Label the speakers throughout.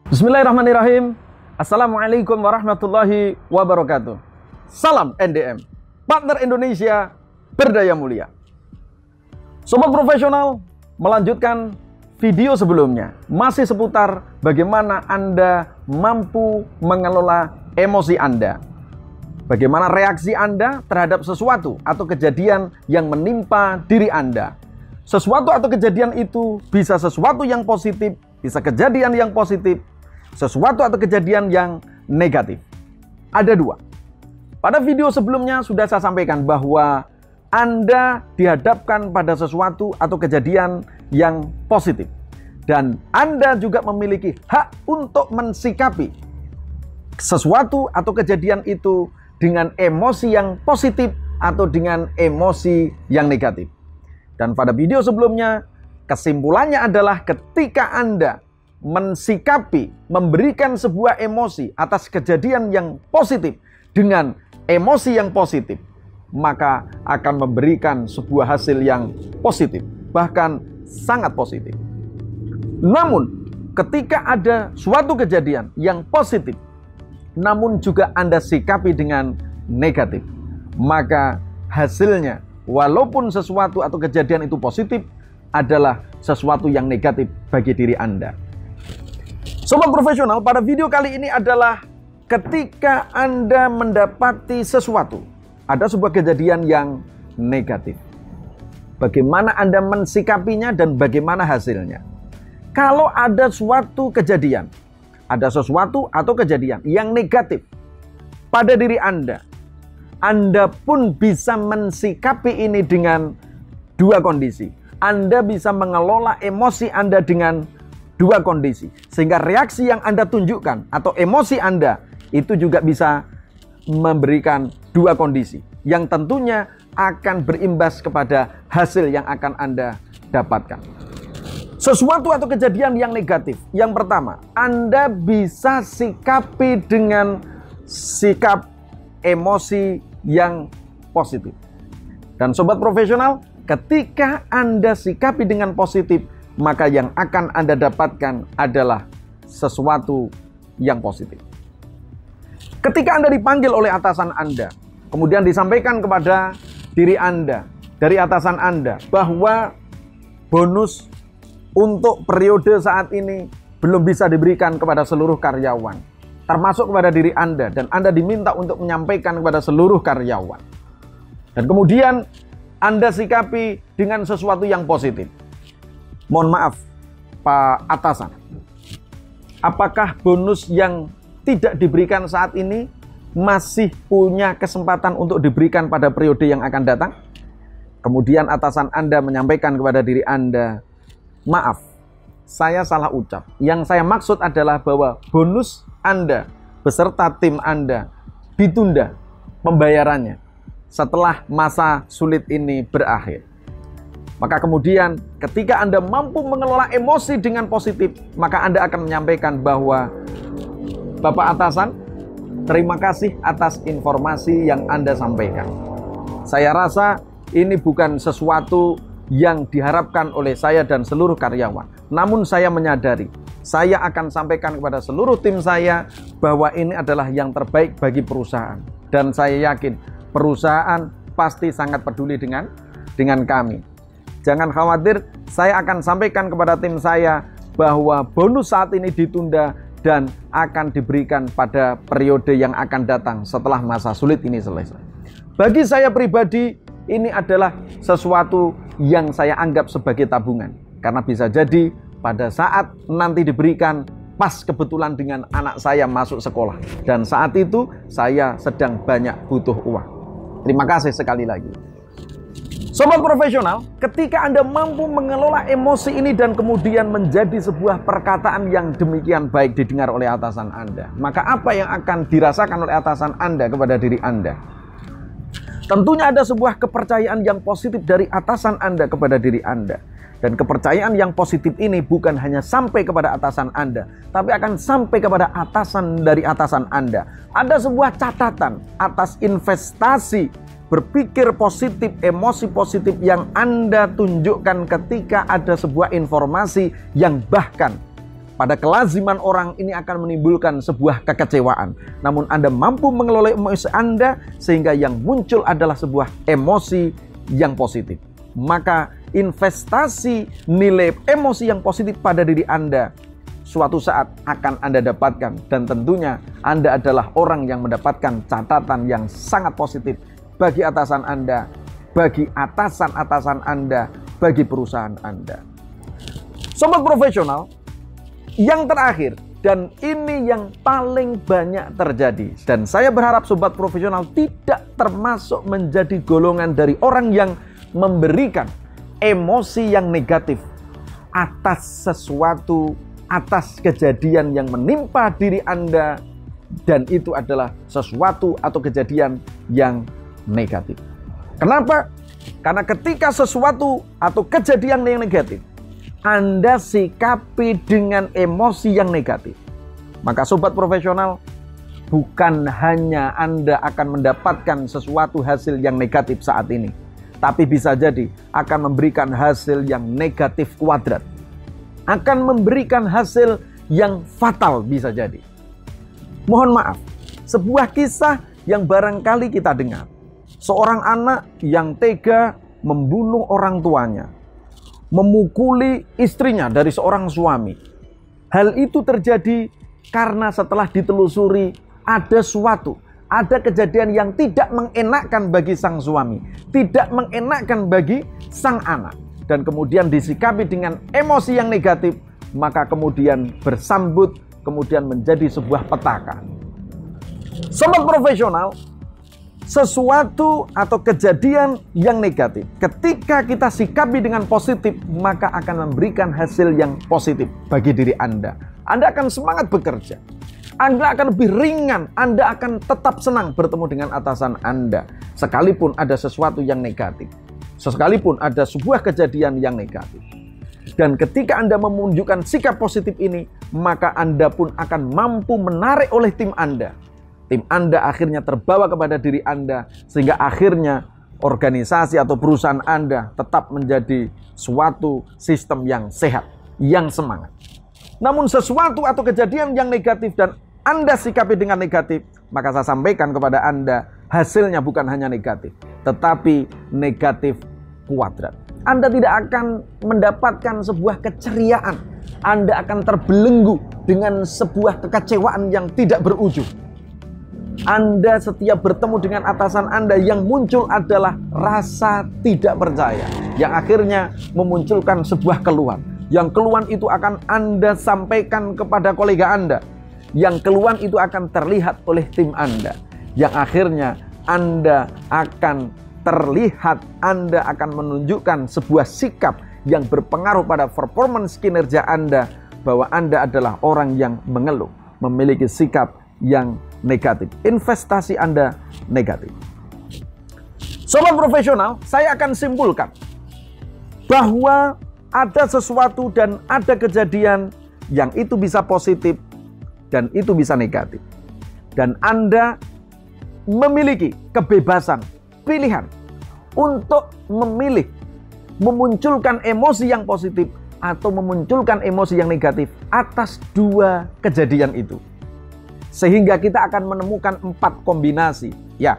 Speaker 1: Bismillahirrahmanirrahim. Assalamualaikum warahmatullahi wabarakatuh. Salam NDM, partner Indonesia berdaya mulia. Sobat profesional, melanjutkan video sebelumnya, masih seputar bagaimana Anda mampu mengelola emosi Anda. Bagaimana reaksi Anda terhadap sesuatu atau kejadian yang menimpa diri Anda. Sesuatu atau kejadian itu bisa sesuatu yang positif, bisa kejadian yang positif, sesuatu atau kejadian yang negatif. Ada dua. Pada video sebelumnya sudah saya sampaikan bahwa Anda dihadapkan pada sesuatu atau kejadian yang positif. Dan Anda juga memiliki hak untuk mensikapi sesuatu atau kejadian itu dengan emosi yang positif atau dengan emosi yang negatif. Dan pada video sebelumnya, kesimpulannya adalah ketika Anda mensikapi, memberikan sebuah emosi atas kejadian yang positif dengan emosi yang positif, maka akan memberikan sebuah hasil yang positif, bahkan sangat positif. Namun, ketika ada suatu kejadian yang positif, namun juga Anda sikapi dengan negatif, maka hasilnya, walaupun sesuatu atau kejadian itu positif, adalah sesuatu yang negatif bagi diri Anda. Sobat profesional, pada video kali ini adalah ketika Anda mendapati sesuatu, ada sebuah kejadian yang negatif. Bagaimana Anda mensikapinya dan bagaimana hasilnya. Kalau ada suatu kejadian, ada sesuatu atau kejadian yang negatif pada diri Anda pun bisa mensikapi ini dengan dua kondisi. Anda bisa mengelola emosi Anda dengan dua kondisi, sehingga reaksi yang Anda tunjukkan atau emosi Anda itu juga bisa memberikan dua kondisi yang tentunya akan berimbas kepada hasil yang akan Anda dapatkan. Sesuatu atau kejadian yang negatif, yang pertama, Anda bisa sikapi dengan sikap emosi yang positif. Dan sobat profesional, ketika Anda sikapi dengan positif, maka yang akan Anda dapatkan adalah sesuatu yang positif. Ketika Anda dipanggil oleh atasan Anda, kemudian disampaikan kepada diri Anda, dari atasan Anda, bahwa bonus untuk periode saat ini belum bisa diberikan kepada seluruh karyawan, termasuk kepada diri Anda, dan Anda diminta untuk menyampaikan kepada seluruh karyawan. Dan kemudian Anda sikapi dengan sesuatu yang positif. Mohon maaf, Pak Atasan, apakah bonus yang tidak diberikan saat ini masih punya kesempatan untuk diberikan pada periode yang akan datang? Kemudian atasan Anda menyampaikan kepada diri Anda, maaf, saya salah ucap. Yang saya maksud adalah bahwa bonus Anda beserta tim Anda ditunda pembayarannya setelah masa sulit ini berakhir. Maka kemudian ketika Anda mampu mengelola emosi dengan positif, maka Anda akan menyampaikan bahwa, Bapak Atasan, terima kasih atas informasi yang Anda sampaikan. Saya rasa ini bukan sesuatu yang diharapkan oleh saya dan seluruh karyawan. Namun saya menyadari, saya akan sampaikan kepada seluruh tim saya bahwa ini adalah yang terbaik bagi perusahaan. Dan saya yakin perusahaan pasti sangat peduli dengan kami. Jangan khawatir, saya akan sampaikan kepada tim saya bahwa bonus saat ini ditunda dan akan diberikan pada periode yang akan datang setelah masa sulit ini selesai. Bagi saya pribadi, ini adalah sesuatu yang saya anggap sebagai tabungan. Karena bisa jadi pada saat nanti diberikan, pas kebetulan dengan anak saya masuk sekolah. Dan saat itu saya sedang banyak butuh uang. Terima kasih sekali lagi. Sobat profesional, ketika Anda mampu mengelola emosi ini dan kemudian menjadi sebuah perkataan yang demikian baik didengar oleh atasan Anda, maka apa yang akan dirasakan oleh atasan Anda kepada diri Anda? Tentunya ada sebuah kepercayaan yang positif dari atasan Anda kepada diri Anda. Dan kepercayaan yang positif ini bukan hanya sampai kepada atasan Anda, tapi akan sampai kepada atasan dari atasan Anda. Ada sebuah catatan atas investasi berpikir positif, emosi positif yang Anda tunjukkan ketika ada sebuah informasi yang bahkan pada kelaziman orang ini akan menimbulkan sebuah kekecewaan. Namun Anda mampu mengelola emosi Anda sehingga yang muncul adalah sebuah emosi yang positif. Maka investasi nilai emosi yang positif pada diri Anda suatu saat akan Anda dapatkan. Dan tentunya Anda adalah orang yang mendapatkan catatan yang sangat positif bagi atasan Anda, bagi atasan-atasan Anda, bagi perusahaan Anda. Sobat profesional, yang terakhir, dan ini yang paling banyak terjadi, dan saya berharap sobat profesional tidak termasuk menjadi golongan dari orang yang memberikan emosi yang negatif atas sesuatu, atas kejadian yang menimpa diri Anda, dan itu adalah sesuatu atau kejadian yang negatif. Kenapa? Karena ketika sesuatu atau kejadian yang negatif Anda sikapi dengan emosi yang negatif, maka sobat profesional, bukan hanya Anda akan mendapatkan sesuatu hasil yang negatif saat ini, tapi bisa jadi akan memberikan hasil yang negatif kuadrat, akan memberikan hasil yang fatal bisa jadi. Mohon maaf, sebuah kisah yang barangkali kita dengar. Seorang anak yang tega membunuh orang tuanya, memukuli istrinya dari seorang suami. Hal itu terjadi karena setelah ditelusuri ada kejadian yang tidak mengenakkan bagi sang suami, tidak mengenakkan bagi sang anak, dan kemudian disikapi dengan emosi yang negatif, maka kemudian bersambut, kemudian menjadi sebuah petaka. Sobat profesional, sesuatu atau kejadian yang negatif ketika kita sikapi dengan positif, maka akan memberikan hasil yang positif bagi diri Anda. Anda akan semangat bekerja, Anda akan lebih ringan, Anda akan tetap senang bertemu dengan atasan Anda sekalipun ada sesuatu yang negatif, sekalipun ada sebuah kejadian yang negatif. Dan ketika Anda menunjukkan sikap positif ini, maka Anda pun akan mampu menarik oleh tim Anda. Tim Anda akhirnya terbawa kepada diri Anda, sehingga akhirnya organisasi atau perusahaan Anda tetap menjadi suatu sistem yang sehat, yang semangat. Namun sesuatu atau kejadian yang negatif dan Anda sikapi dengan negatif, maka saya sampaikan kepada Anda, hasilnya bukan hanya negatif, tetapi negatif kuadrat. Anda tidak akan mendapatkan sebuah keceriaan. Anda akan terbelenggu dengan sebuah kekecewaan yang tidak berujung. Anda setiap bertemu dengan atasan Anda, yang muncul adalah rasa tidak percaya, yang akhirnya memunculkan sebuah keluhan. Yang keluhan itu akan Anda sampaikan kepada kolega Anda, yang keluhan itu akan terlihat oleh tim Anda, yang akhirnya Anda akan terlihat, Anda akan menunjukkan sebuah sikap yang berpengaruh pada performance kinerja Anda, bahwa Anda adalah orang yang mengeluh, memiliki sikap yang negatif. Investasi Anda negatif. Sobat profesional, saya akan simpulkan bahwa ada sesuatu dan ada kejadian yang itu bisa positif dan itu bisa negatif. Dan Anda memiliki kebebasan pilihan untuk memilih memunculkan emosi yang positif atau memunculkan emosi yang negatif atas dua kejadian itu. Sehingga kita akan menemukan 4 kombinasi. Ya,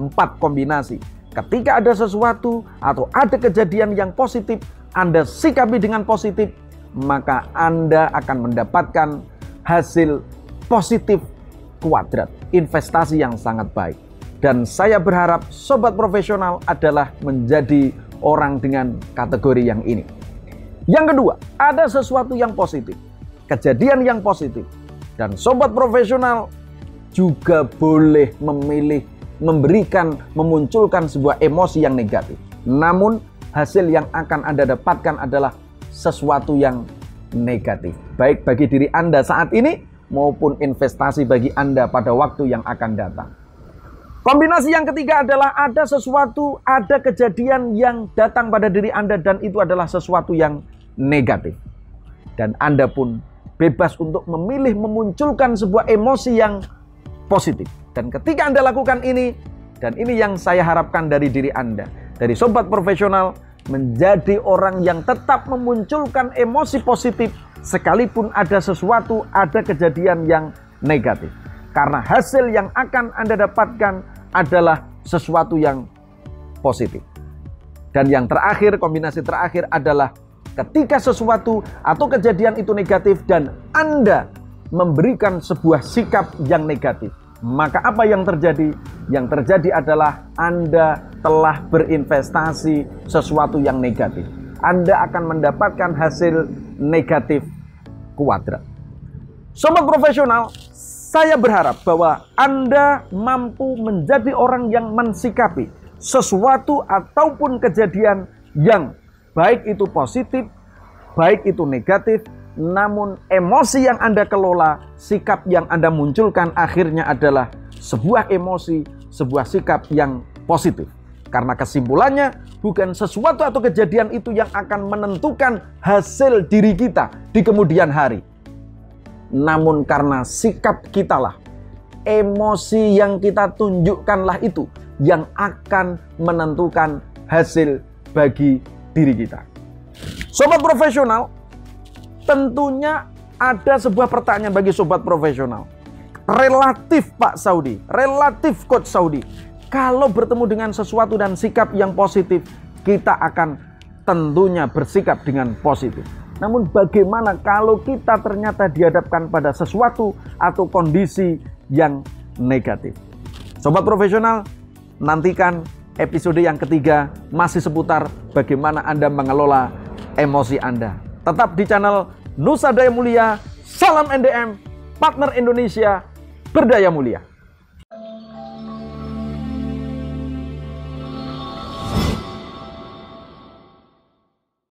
Speaker 1: 4 kombinasi. Ketika ada sesuatu atau ada kejadian yang positif, Anda sikapi dengan positif, maka Anda akan mendapatkan hasil positif kuadrat, investasi yang sangat baik. Dan saya berharap sobat profesional adalah menjadi orang dengan kategori yang ini. Yang kedua, ada sesuatu yang positif, kejadian yang positif. Dan sobat profesional juga boleh memilih memunculkan sebuah emosi yang negatif. Namun hasil yang akan Anda dapatkan adalah sesuatu yang negatif, baik bagi diri Anda saat ini maupun investasi bagi Anda pada waktu yang akan datang. Kombinasi yang ketiga adalah ada sesuatu, ada kejadian yang datang pada diri Anda dan itu adalah sesuatu yang negatif. Dan Anda pun bebas untuk memilih memunculkan sebuah emosi yang positif. Dan ketika Anda lakukan ini, dan ini yang saya harapkan dari diri Anda, dari sobat profesional, menjadi orang yang tetap memunculkan emosi positif sekalipun ada sesuatu, ada kejadian yang negatif. Karena hasil yang akan Anda dapatkan adalah sesuatu yang positif. Dan yang terakhir, kombinasi terakhir adalah ketika sesuatu atau kejadian itu negatif dan Anda memberikan sebuah sikap yang negatif, maka apa yang terjadi? Yang terjadi adalah Anda telah berinvestasi sesuatu yang negatif. Anda akan mendapatkan hasil negatif kuadrat. Sobat profesional, saya berharap bahwa Anda mampu menjadi orang yang mensikapi sesuatu ataupun kejadian yang baik itu positif, baik itu negatif, namun emosi yang Anda kelola, sikap yang Anda munculkan akhirnya adalah sebuah emosi, sebuah sikap yang positif. Karena kesimpulannya bukan sesuatu atau kejadian itu yang akan menentukan hasil diri kita di kemudian hari. Namun karena sikap kitalah, emosi yang kita tunjukkanlah itu yang akan menentukan hasil bagi diri kita. Sobat profesional, tentunya ada sebuah pertanyaan bagi sobat profesional. Relatif Pak Saudi, relatif Coach Saudi, kalau bertemu dengan sesuatu dan sikap yang positif, kita akan tentunya bersikap dengan positif. Namun bagaimana kalau kita ternyata dihadapkan pada sesuatu atau kondisi yang negatif? Sobat profesional, nantikan episode yang ketiga masih seputar bagaimana Anda mengelola emosi Anda. Tetap di channel Nusa Daya Mulia, salam NDM, partner Indonesia, berdaya mulia.